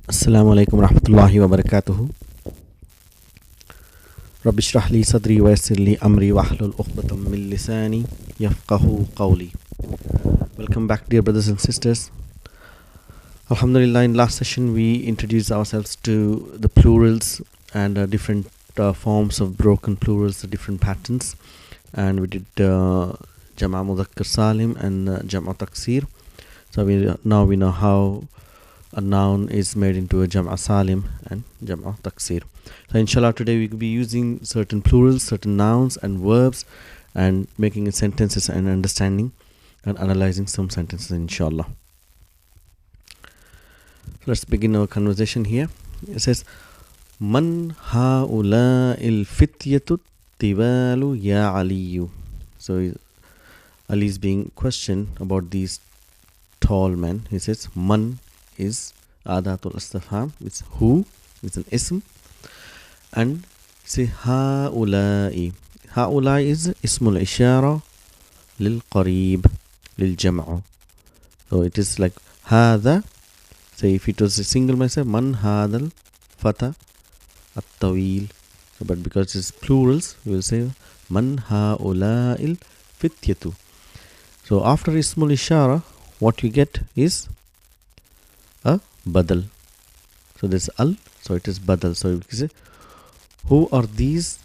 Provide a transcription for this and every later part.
Assalamu alaikum rahmatullahi wa barakatuhu. Rabbi shrah li sadri wa yassir li amri wa hlul uqdatam min lisani yafqahu qawli. Welcome back, dear brothers and sisters. Alhamdulillah, in last session we introduced ourselves to the plurals and different forms of broken plurals, the different patterns, and we did Jama' Mudhakkar Salim and Jama' Taksir. So now we know how a noun is made into a Jama' Salim and Jama' Taksir. So inshallah today we will be using certain plurals, certain nouns and verbs, and making sentences and understanding and analyzing some sentences inshallah. So let's begin our conversation here. It says, Man ha'ula'il fityatu tiwalu ya aliyu. So Ali is being questioned about these tall men. He says, Man is Adatul Istifham, it's who, it's an ism. And say ha'ula'i. Ha'ula'i is ismul ishara lil qarib, lil jam'u. So it is like hadha. Say if it was a single myself, man hadal fata at-tawil. So, but because it's plurals, we will say man ha'ula'il fityatu. So after ismul ishara, what you get is a badal. So this al, so it is badal. So you say, who are these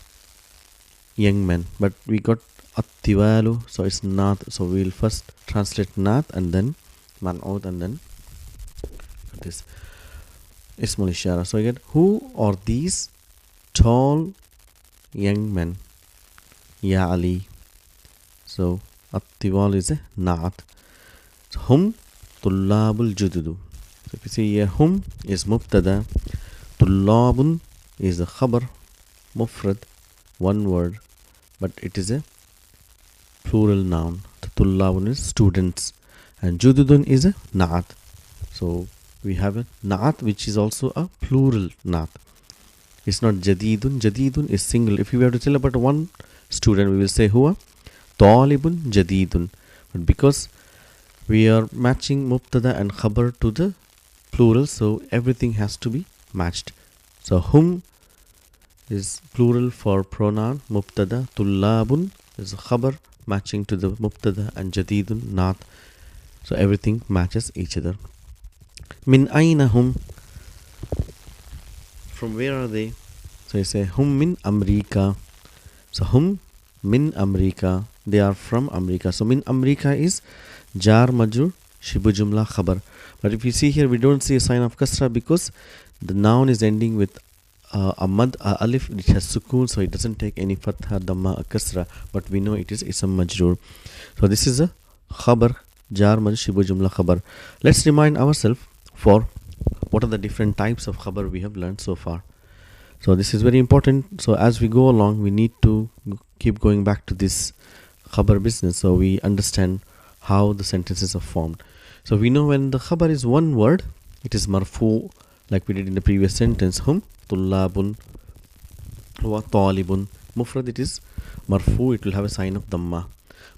young men? But we got at-tiwalu, so it's not. So we'll first translate not and then man'ud and then this ismul ishara. So you get, who are these tall young men? Ya Ali. So at-tiwal is a naat. So hum tullabul jududu. So if you see here, hum is mubtada, tullabun is the khabar, mufrad, one word, but it is a plural noun. Tullabun is students, and jududun is a naat. So we have a naat which is also a plural naat. It's not jadidun. Jadidun is single. If we have to tell about one student, we will say huwa talibun jadidun. But because we are matching mubtada and khabar to the plural, so everything has to be matched. So hum is plural for pronoun, mubtada, tullabun is a khabar matching to the mubtada, and jadidun naat. So everything matches each other. Min aina hum, from where are they? So you say hum min Amrika. So hum min Amrika, they are from America. So min Amrika is jar majrur shibu jumla khabar. But if you see here, we don't see a sign of kasra because the noun is ending with a mad, a alif, which has sukoon, so it doesn't take any fatha, dhamma, a kasra, but we know it is ism majrur. So this is a khabar, jar majrur shibu jumla khabar. Let's remind ourselves for what are the different types of khabar we have learned so far. So this is very important. So as we go along, we need to keep going back to this khabar business so we understand how the sentences are formed. So we know when the khabar is one word, it is marfu, like we did in the previous sentence, hum tullabun wa talibun. Mufrad, it is marfu, it will have a sign of dhamma.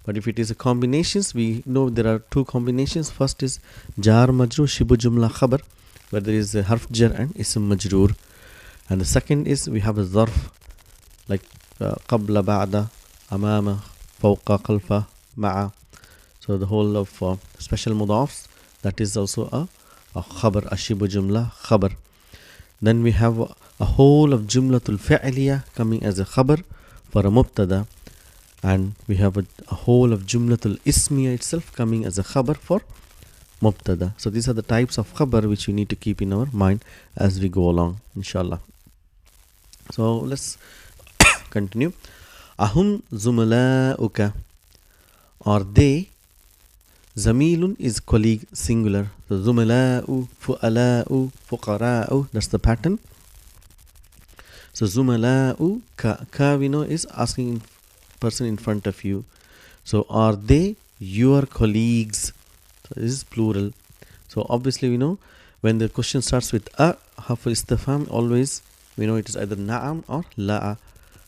But if it is a combinations, we know there are two combinations. First is jar majrur shibu jumla khabar, where there is a harf jar and ism majrur. And the second is we have a zarf, like qabla, ba'da, amama, fawqa, khalfa, ma'a. So the whole of special mudafs, that is also a khabar, a shibu jumla khabar. Then we have a whole of jumlatul fa'liya coming as a khabar for a mubtada, and we have a whole of jumlatul ismiya itself coming as a khabar for mubtada. So these are the types of khabar which we need to keep in our mind as we go along, inshallah. So let's continue. Ahum zumala'uka, are they? Zamilun is colleague, singular. So zumala'u, fu'ala'u, fuqara'u, that's the pattern. So zumala'u, ka we know is asking person in front of you. So are they your colleagues? So this is plural. So obviously we know when the question starts with a, harf istifham, always we know it is either na'am or la'a,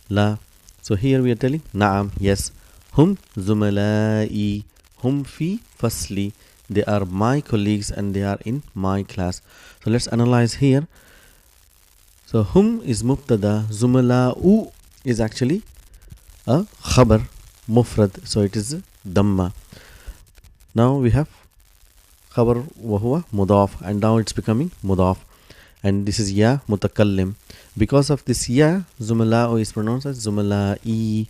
la. So here we are telling na'am, yes. Hum zumala'i, hum fi fasli, They are my colleagues and they are in my class. So let's analyze here. So hum is mubtada, zumala'u is actually a khabar, mufrad, so it is damma. Now we have khabar wa huwa mudaf, and now it's becoming mudaf, and this is ya mutakallim. Because of this ya, zumala'u is pronounced as zumala'i.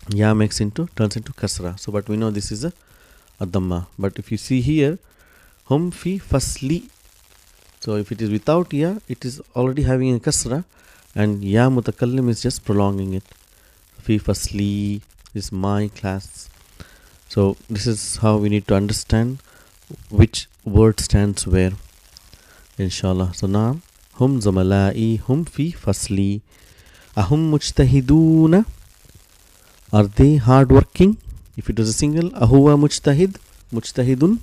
Ya turns into kasra. So but we know this is a damma. But if you see here, hum fi fasli, so if it is without ya, it is already having a kasra, and ya mutakallim is just prolonging it. Fi fasli is my class. So this is how we need to understand which word stands where, inshallah. So now hum zamala'i, hum fi fasli. Ahum mujtahiduna, are they hardworking? If it was a single, ahuwa mujtahid, mujtahidun.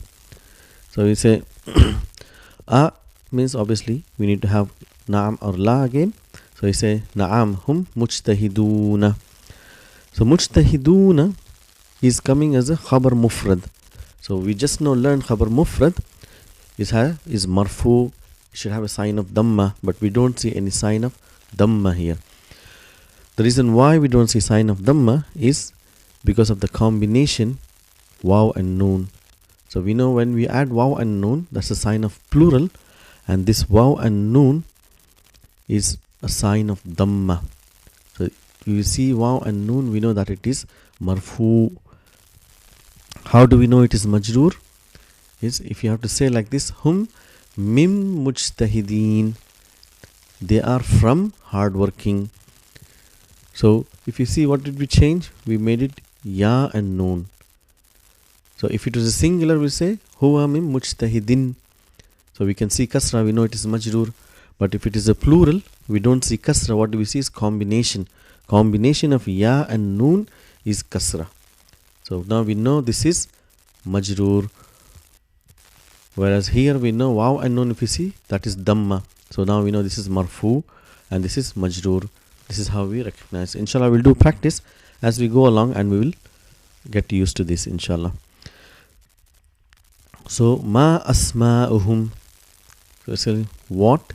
So we say a means obviously we need to have na'am or la again. So we say na'am hum mujtahiduna. So mujtahiduna is coming as a khabar mufrad. So we just now learned khabar mufrad is marfu, should have a sign of damma, but we don't see any sign of damma here. The reason why we don't see sign of damma is because of the combination waw and noon. So we know when we add waw and noon, that's a sign of plural, and this waw and noon is a sign of damma. So you see waw and noon, we know that it is marfu. How do we know it is majroor? Is if you have to say like this, hum mim mujtahideen, they are from hardworking. So if you see, what did we change? We made it ya and noon. So if it was a singular, we say huwa mim mujtahidin. So we can see kasra, we know it is majroor. But if it is a plural, we don't see kasra. What do we see is combination. Combination of ya and noon is kasra. So now we know this is majroor. Whereas here we know waw and noon, if you see, that is damma. So now we know this is marfu and this is majroor. This is how we recognize. Inshallah, we'll do practice as we go along and we will get used to this, inshallah. So ma asma'uhum. So what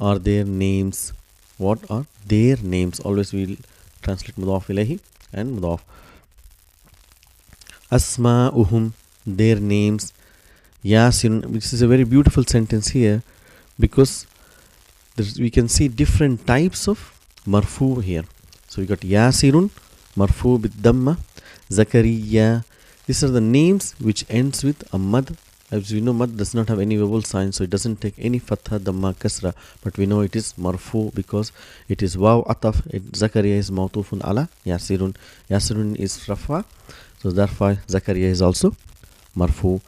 are their names? What are their names? Always we'll translate mudaf ilayhi and mudaf. Asma'uhum, their names. Yasin, which is a very beautiful sentence here, because we can see different types of marfu here. So we got Yasirun, marfu with damma, Zakariya. These are the names which ends with a mad. As we know, mad does not have any vowel sign, so it doesn't take any fatha, damma, kasra. But we know it is marfu because it is waw ataf. Zakariya is mawtufun ala Yasirun. Yasirun is rafa, so therefore Zakariya is also marfu.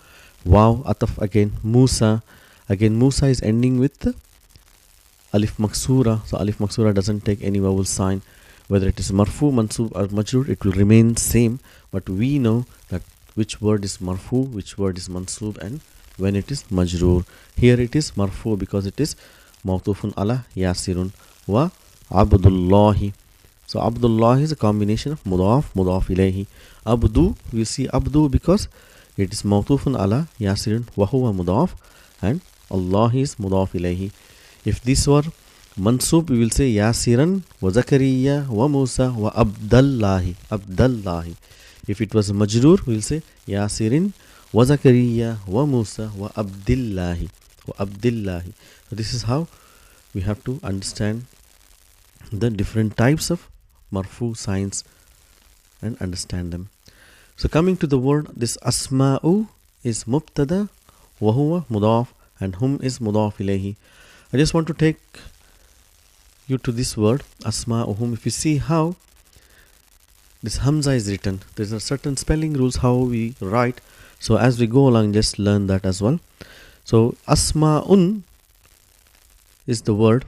Wow, ataf again. Musa. Again, Musa is ending with alif maksura. So alif maksura doesn't take any vowel sign. Whether it is marfu, mansub or majroor, it will remain same. But we know that which word is marfu, which word is mansub, and when it is majroor. Here it is marfu because it is mawtufun ala Yasirun wa Abdullahi. So Abdullah is a combination of mudaf, mudaf ilayhi. Abdu, we see Abdu because it is mawtufun ala Yasirun wa huwa mudaf, and Allah is mudaf ilayhi. If this were mansub, we will say Yasiran wa Zakariya wa Musa wa Abdallahi. Abdallahi. If it was majroor, we will say Yasirin wa Zakariya wa Musa wa Abdillahi. Wa Abdillahi. So this is how we have to understand the different types of marfu signs and understand them. So coming to the word, this asma'u is mubtada wa huwa mudaf and hum is mudaf ilayhi. I just want to take you to this word asma'uhum. If you see how this hamza is written, there are certain spelling rules how we write. So as we go along, just learn that as well. So asma'un is the word.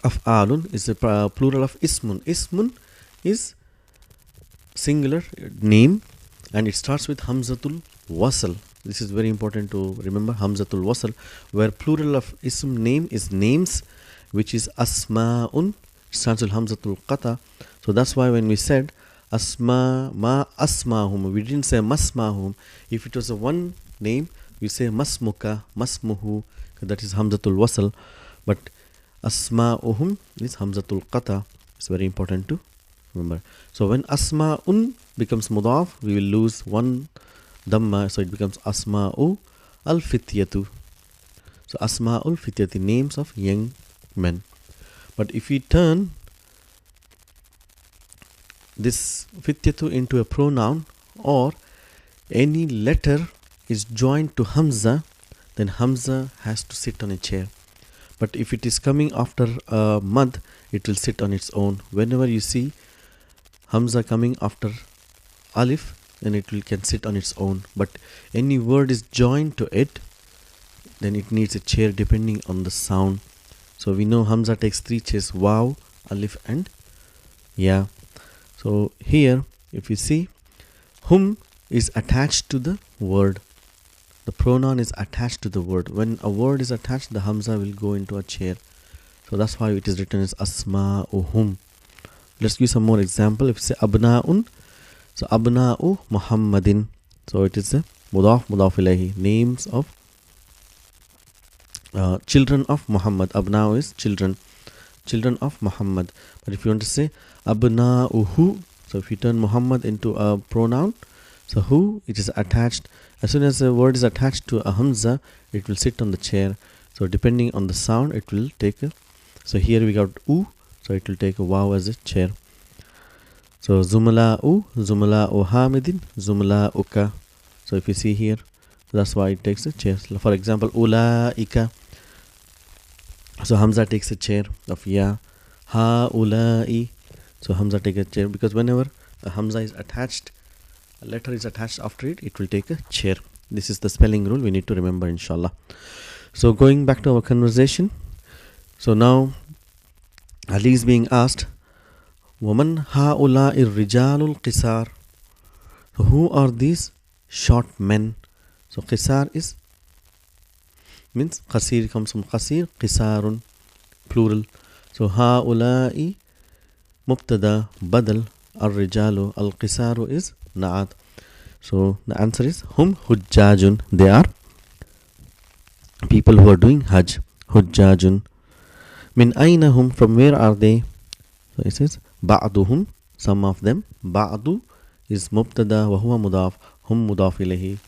Af'alun is the plural of ismun. Ismun is singular name and it starts with hamzatul wasl. This is very important to remember, hamzatul wasl, where plural of ism name is names, which is asma'un, starts with hamzatul qata. So that's why when we said Asma, ma asmahum. We didn't say masmahum. If it was a one name, we say masmuka, masmuhu. That is hamzatul wasl. But asma'uhum is hamzatul qata. It's very important to remember. So when asma'un becomes mudaf, we will lose one dhamma, so it becomes asma'u al-fityatu. So asma'ul fityati, names of young men. But if we turn this fityatu into a pronoun, or any letter is joined to hamza, then hamza has to sit on a chair. But if it is coming after a mad, it will sit on its own. Whenever you see hamza coming after alif, then it can sit on its own. But any word is joined to it, then it needs a chair depending on the sound. So we know hamza takes three chairs: waw, alif and ya. So here if you see, hum is attached to the word. The pronoun is attached to the word. When a word is attached, the hamza will go into a chair. So that's why it is written as asma'uhum. Let's give some more example. If you say abna'un, so abna'u Muhammadin. So it is a mudaf ilayhi, names of children of Muhammad. Abna'u is children of Muhammad. But if you want to say abna'uhu, so if you turn Muhammad into a pronoun, so hu, it is attached. As soon as a word is attached to a hamza, it will sit on the chair. So depending on the sound, it will take a, so here we got u, so it will take a waw as a chair. So zumala'u hamidin, zumala'uka. So if you see here, that's why it takes a chair. For example, ula'ika, so hamza takes a chair of ya. Ha-ula'i, so hamza takes a chair, because whenever a hamza is attached, a letter is attached after it, it will take a chair. This is the spelling rule we need to remember, inshallah. So going back to our conversation, so now Ali is being asked, وَمَنْ هَؤُلَاءِ الرِّجَالُ الْقِسَارِ, so who are these short men? So qisar is, means qasir comes from qasir, qisarun, plural. So هَؤُلَاءِ mubtada, badal, al-rijalu, al-qisaru is na'at. So the answer is hum hujjajun. They are people who are doing hajj. Hujjajun. Min aina hum, from where are they? So it says ba'duhum, some of them. Ba'du is mubtada wa huwa mudaf, hum mudaf ilayhi,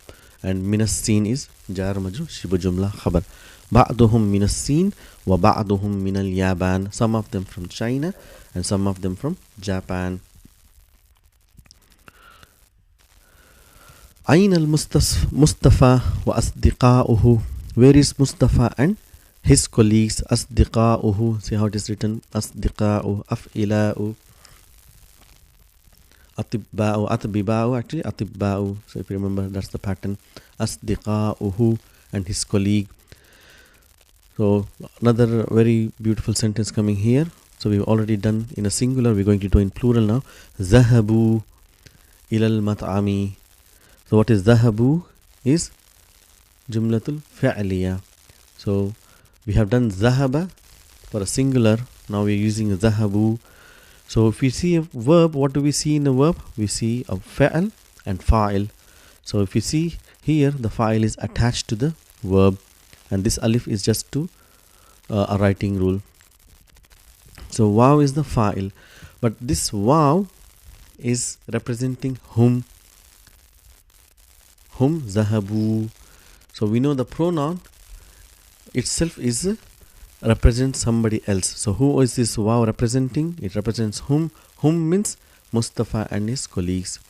and minas sin is jar majrur shibu jumla khabar. Ba'duhum minas sin wa ba'duhum minal yaban, some of them from China and some of them from Japan. Ayn al-Mustafa wa asdiqa'uhu, where is Mustafa and his colleagues? Asdiqa'uhu, see how it is written, asdiqa'u, af'ila'u, atibba'u, atbiba'u, actually atibba'u. So if you remember, that's the pattern, asdiqa'uhu, and his colleague. So another very beautiful sentence coming here. So we've already done in a singular, we're going to do in plural now. Zahabu ilal mat'ami. So what is zahabu? Is jumlatul fa'liya. So we have done zahaba for a singular, now we're using zahabu. So if we see a verb, what do we see in a verb? We see a fa'al and fa'il. So if you see here, the fa'il is attached to the verb, and this alif is just to a writing rule. So waw is the fa'il, but this waw is representing whom. Hum zahabu. So we know the pronoun itself is represents somebody else. So who is this waw representing? It represents whom. Whom means Mustafa and his colleagues.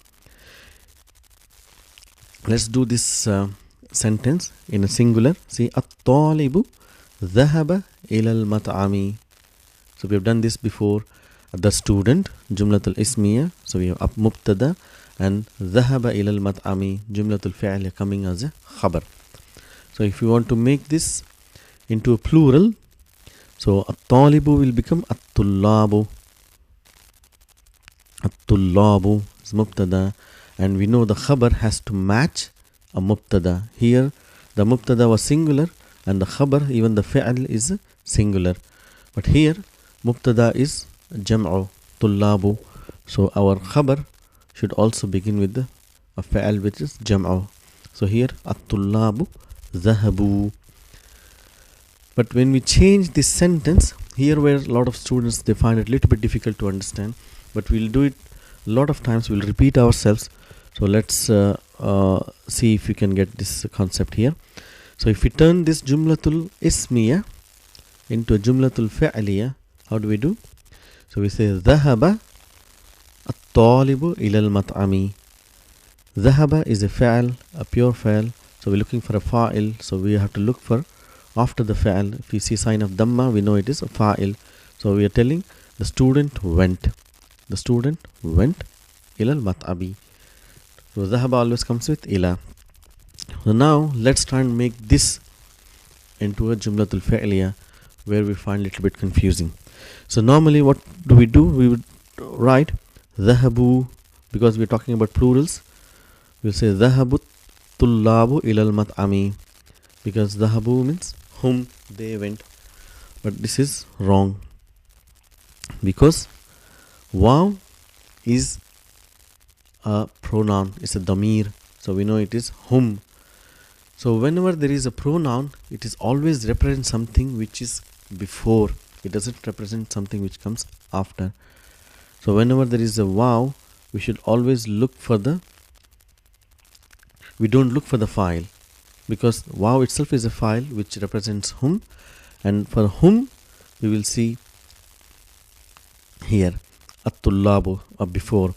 Let's do this sentence in a singular. See, at-talibu dhahaba ila al-mat'ami. So we have done this before. The student, jumlatul ismiya. So we have mubtada, and dhahaba ila al-mat'ami, jumlatul fi'liya, coming as a khabar. So if you want to make this into a plural, so at-talibu will become at-tullabu. At-tullabu is mubtada, and we know the khabar has to match a mubtada. Here the mubtada was singular and the khabar, even the fi'l, is singular. But here mubtada is jam'u, tullabu. So our khabar should also begin with a fa'al which is jam'u. So here at-tullabu dhahabu. But when we change this sentence, here where a lot of students they find it a little bit difficult to understand, but we'll do it a lot of times, we'll repeat ourselves. So let's see if we can get this concept here. So if we turn this jumlatul ismiya into a jumlatul fa'liya, how do we do? So we say dhahaba at-talibu ila al-mat'ami. Dhahaba is a fa'al, a pure fa'al. So we're looking for a fa'il. So we have to look for after the fa'al. If we see sign of dhamma, we know it is a fa'il. So we are telling the student went. The student went ila al-mat'ami. So dhahaba always comes with ila. So now let's try and make this into a jumlatul fa'liya, where we find a little bit confusing. So normally what do? We would write dhahabu, because we're talking about plurals. We'll say dhahabu tullabu ilal mat'ami, because dhahabu means whom they went. But this is wrong, because waw is a pronoun, it's a damir, so we know it is whom. So whenever there is a pronoun, it is always represent something which is before. It doesn't represent something which comes after. So whenever there is a waw, we should always look for we don't look for the file, because waw itself is a file which represents whom, and for whom we will see here at-tullabu or before.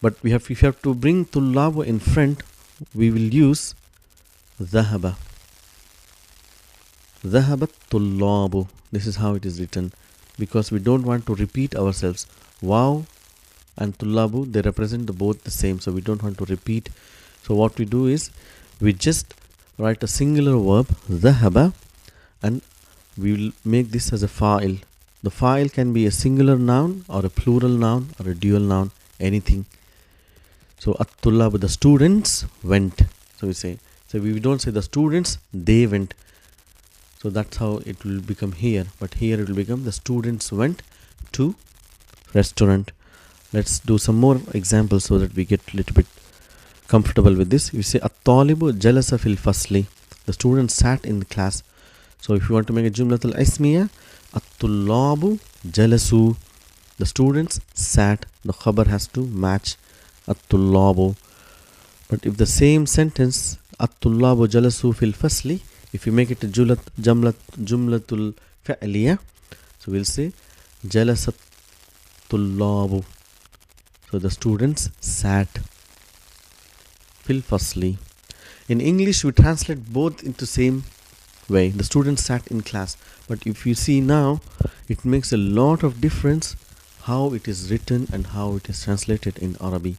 But if we have to bring tullabu in front, we will use dhahaba. Dhahabat tullabu. This is how it is written, because we don't want to repeat ourselves. Waw and tullabu, they represent both the same, so we don't want to repeat. So what we do is we just write a singular verb dhahaba, and we will make this as a fa'il. The fa'il can be a singular noun or a plural noun or a dual noun, anything. So at-tullabu, the students went. So we say, so we don't say the students, they went. So that's how it will become here. But here it will become the students went to restaurant. Let's do some more examples so that we get a little bit comfortable with this. You say at-talibu jalasa fil fasli. The students sat in the class. So if you want to make a jumlatul ismiya, at-tullabu jalasu. The students sat. The khabar has to match at-tullabu. But if the same sentence at-tullabu jalasu fil fasli, if you make it a jumlatul fa'liya, so we'll say jalasat tullabu. So the students sat fil fasli. In English we translate both into same way. The students sat in class. But if you see now, it makes a lot of difference how it is written and how it is translated in Arabic.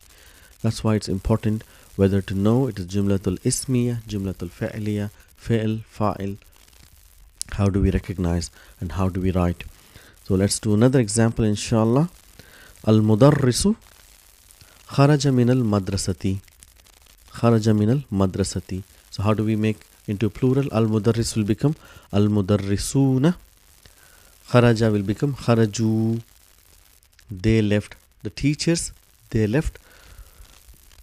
That's why it's important whether to know it is jumlatul ismiya, jumlatul fa'liya, fa'il, fa'il. How do we recognize and how do we write? So let's do another example, inshallah. Al-mudarrisu kharaja min al-madrasati. Kharaja min al-madrasati. So how do we make into plural? Al-mudarris will become al-mudarrisuna. Kharaja will become kharaju. They left. The teachers, they left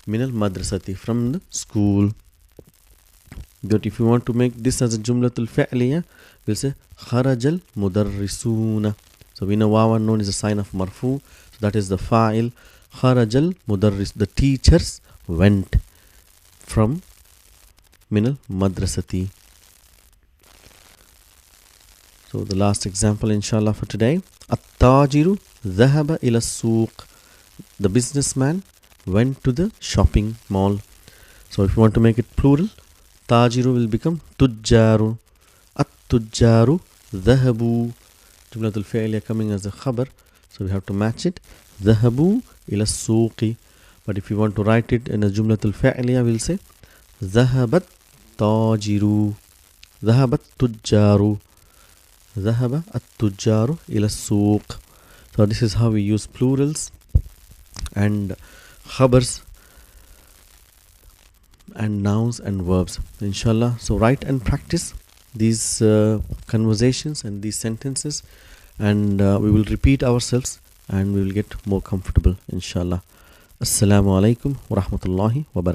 min al-madrasati, from the school. But if you want to make this as a jumlatul fa'liya, we'll say kharajal mudarrisuna. So we know waw known is a sign of marfu. So that is the fa'il. Kharajal mudarris. The teachers went from min al-madrasati. So the last example, inshallah, for today. At-tajiru dhahaba ila suq. The businessman went to the shopping mall. So if you want to make it plural, tajiru will become tujjaru. At-tujjaru dhahabu. Jumlatul fi'liya coming as a khabar, so we have to match it. Dhahabu ila suqi. But if you want to write it in a jumlatul fi'liya, we'll say dhahabat tajiru. Dhahabat tujjaru. Dhahaba at-tujjaru ila suq. So this is how we use plurals and khabars and nouns and verbs, inshallah. So write and practice these conversations and these sentences, and we will repeat ourselves and we will get more comfortable, inshallah. Assalamu alaikum wa rahmatullahi wa barakatuh.